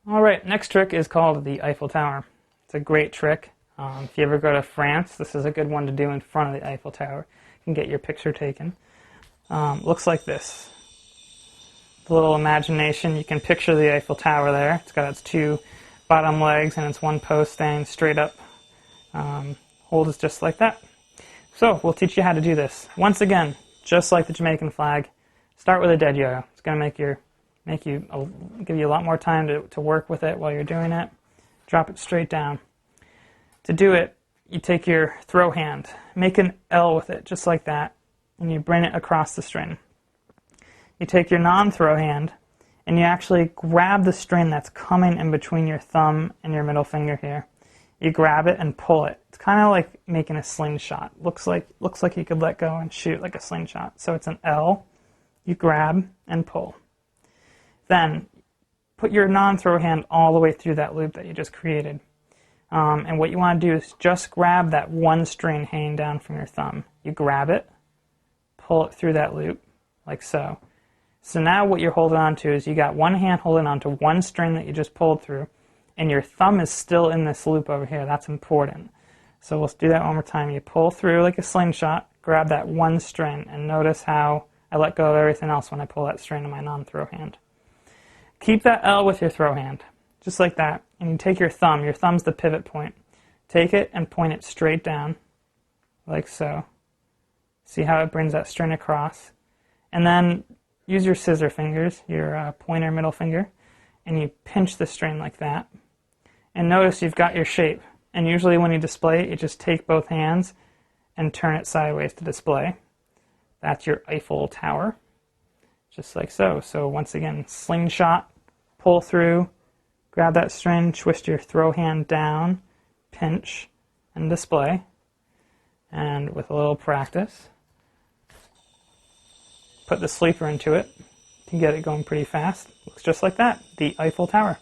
Alright, next trick is called the Eiffel Tower. It's a great trick. If you ever go to France, this is a good one to do in front of the Eiffel Tower. You can get your picture taken. Looks like this. With a little imagination, you can picture the Eiffel Tower there. It's got its two bottom legs and its one post staying straight up. Holds just like that. So, we'll teach you how to do this. Once again, just like the Jamaican flag, start with a dead yo-yo. It's going to give you a lot more time to work with it while you're doing it. Drop it straight down. To do it, you take your throw hand, make an L with it, just like that, and you bring it across the string. You take your non-throw hand, and you actually grab the string that's coming in between your thumb and your middle finger here. You grab it and pull it. It's kind of like making a slingshot. Looks like you could let go and shoot like a slingshot. So it's an L. You grab and pull. Then put your non-throw hand all the way through that loop that you just created. And what you want to do is just grab that one string hanging down from your thumb. You grab it, pull it through that loop, like so. So now what you're holding on to is you got one hand holding on to one string that you just pulled through, and your thumb is still in this loop over here. That's important. So we'll do that one more time. You pull through like a slingshot, grab that one string, and notice how I let go of everything else when I pull that string in my non-throw hand. Keep that L with your throw hand, just like that. And you take your thumb's the pivot point. Take it and point it straight down, like so. See how it brings that string across? And then use your scissor fingers, your pointer middle finger, and you pinch the string like that. And notice you've got your shape. And usually when you display it, you just take both hands and turn it sideways to display. That's your Eiffel Tower, just like so. So once again, slingshot, pull through, grab that string, twist your throw hand down, pinch, and display. And with a little practice, put the sleeper into it. You can get it going pretty fast. Looks just like that, the Eiffel Tower.